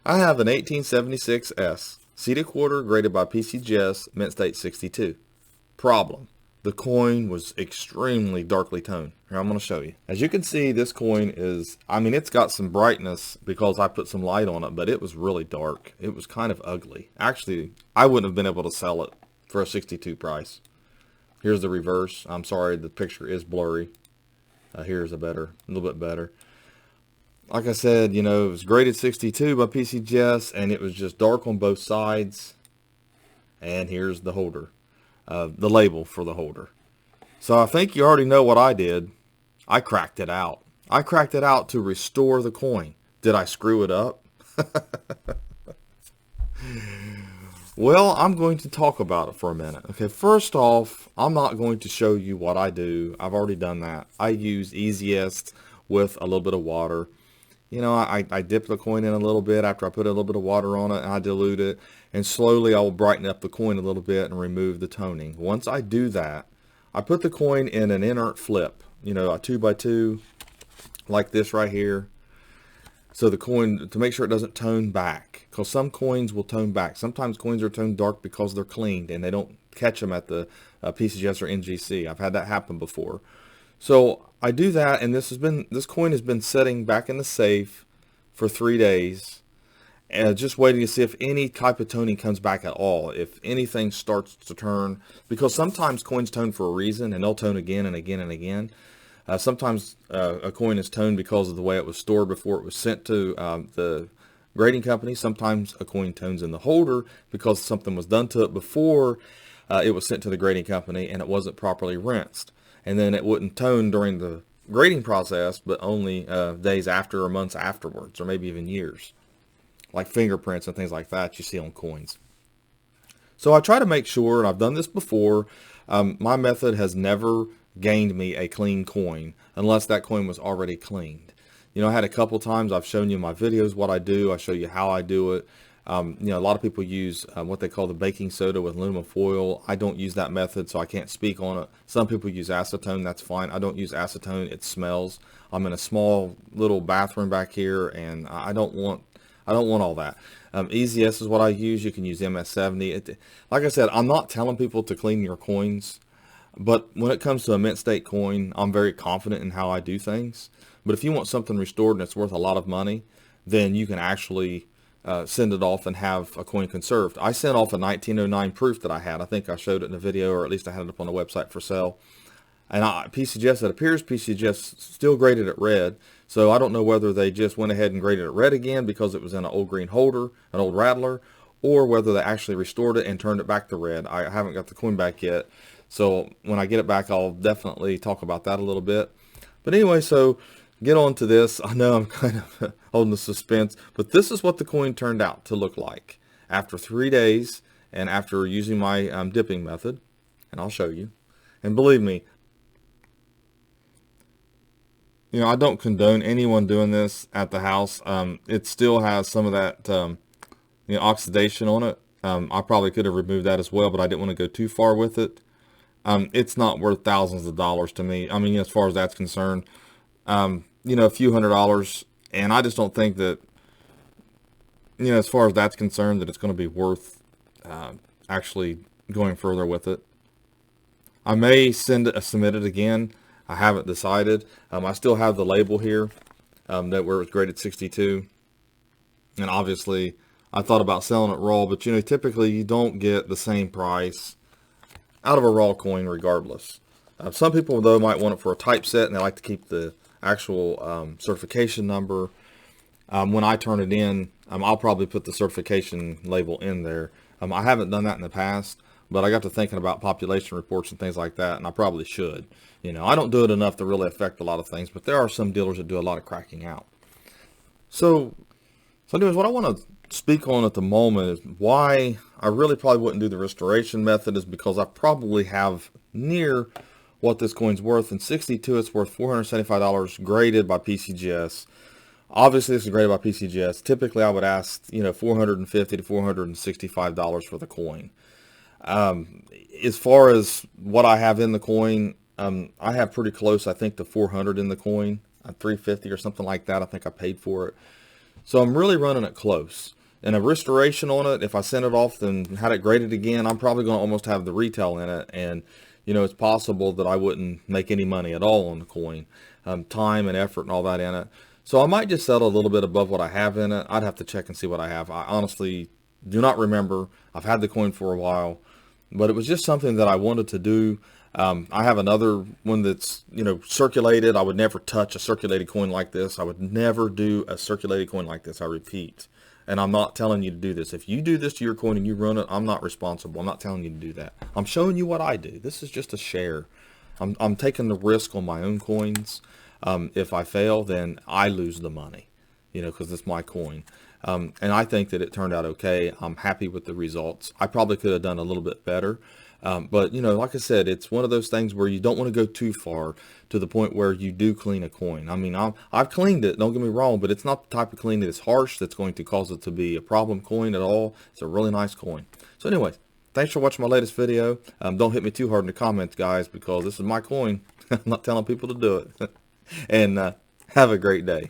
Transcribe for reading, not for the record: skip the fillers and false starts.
I have an 1876S, seated quarter, graded by PCGS, mint state 62. Problem: the coin was extremely darkly toned. Here, I'm going to show you. As you can see, this coin is, I mean, it's got some brightness because I put some light on it, but it was really dark. It was kind of ugly. Actually, I wouldn't have been able to sell it for a 62 price. Here's the reverse. I'm sorry, the picture is blurry. Here's a little bit better. Like I said, you know, it was graded 62 by PCGS, and it was just dark on both sides. And here's the holder, the label for the holder. So I think you already know what I did. I cracked it out. I cracked it out to restore the coin. Did I screw it up? Well, I'm going to talk about it for a minute. Okay, first off, I'm not going to show you what I do. I've already done that. I use easiest with a little bit of water. You know, I dip the coin in a little bit after I put a little bit of water on it, and I dilute it, and slowly I will brighten up the coin a little bit and remove the toning. Once I do that, I put the coin in an inert flip, you know, a 2x2 like this right here. So the coin, to make sure it doesn't tone back, because some coins will tone back. Sometimes coins are toned dark because they're cleaned and they don't catch them at the PCGS or NGC. I've had that happen before. So I do that, and this coin has been sitting back in the safe for 3 days, and just waiting to see if any type of toning comes back at all, if anything starts to turn, because sometimes coins tone for a reason, and they'll tone again and again and again. Sometimes a coin is toned because of the way it was stored before it was sent to the grading company. Sometimes a coin tones in the holder because something was done to it before it was sent to the grading company and it wasn't properly rinsed. And then it wouldn't tone during the grading process, but only days after or months afterwards, or maybe even years, like fingerprints and things like that you see on coins. So I try to make sure, and I've done this before, my method has never gained me a clean coin unless that coin was already cleaned. You know, I had a couple times I've shown you in my videos what I do. I show you how I do it. You know, a lot of people use what they call the baking soda with aluminum foil. I don't use that method, so I can't speak on it. Some people use acetone. That's fine. I don't use acetone. It smells. I'm in a small little bathroom back here, and I don't want all that. EZS is what I use. You can use MS70. Like I said, I'm not telling people to clean your coins, but when it comes to a mint state coin, I'm very confident in how I do things. But if you want something restored and it's worth a lot of money, then you can actually send it off and have a coin conserved. I sent off a 1909 proof that I had. I think I showed it in a video, or at least I had it up on the website for sale. And PCGS, it appears PCGS still graded it red. So I don't know whether they just went ahead and graded it red again because it was in an old green holder, an old rattler, or whether they actually restored it and turned it back to red. I haven't got the coin back yet. So when I get it back, I'll definitely talk about that a little bit. But anyway, so get on to this. I know I'm kind of holding the suspense, but this is what the coin turned out to look like after 3 days and after using my dipping method. And I'll show you. And believe me, you know, I don't condone anyone doing this at the house. It still has some of that you know, oxidation on it. I probably could have removed that as well, but I didn't want to go too far with it. It's not worth thousands of dollars to me. I mean, as far as that's concerned, you know, a few $100s, and I just don't think that, you know, as far as that's concerned, that it's going to be worth actually going further with it. I may submit it again. I haven't decided. I still have the label here that where it was graded 62, and obviously I thought about selling it raw, but you know, typically you don't get the same price out of a raw coin regardless. Some people though might want it for a typeset, and they like to keep the actual certification number. When I turn it in, I'll probably put the certification label in there. I haven't done that in the past, but I got to thinking about population reports and things like that, and I probably should. You know, I don't do it enough to really affect a lot of things, but there are some dealers that do a lot of cracking out. So anyways, what I want to speak on at the moment is why I really probably wouldn't do the restoration method, is because I probably have near what this coin's worth. In 62, it's worth $475 graded by PCGS. Obviously, this is graded by PCGS. Typically, I would ask, you know, $450 to $465 for the coin. As far as what I have in the coin, I have pretty close, I think, to 400 in the coin, 350 or something like that. I think I paid for it. So I'm really running it close. And a restoration on it, if I sent it off and had it graded again, I'm probably going to almost have the retail in it. And, it's possible that I wouldn't make any money at all on the coin. Time and effort and all that in it. So I might just settle a little bit above what I have in it. I'd have to check and see what I have. I honestly do not remember. I've had the coin for a while, but it was just something that I wanted to do. I have another one that's, circulated. I would never touch a circulated coin like this. I would never do a circulated coin like this. I repeat. And I'm not telling you to do this. If you do this to your coin and you run it, I'm not responsible. I'm not telling you to do that. I'm showing you what I do. This is just a share. I'm taking the risk on my own coins. If I fail, then I lose the money, because it's my coin. And I think that it turned out okay. I'm happy with the results. I probably could have done a little bit better. But, like I said, it's one of those things where you don't want to go too far to the point where you do clean a coin. I mean, I've cleaned it, don't get me wrong, but it's not the type of clean that is harsh that's going to cause it to be a problem coin at all. It's a really nice coin. So anyways, thanks for watching my latest video. Don't hit me too hard in the comments, guys, because this is my coin. I'm not telling people to do it. And have a great day.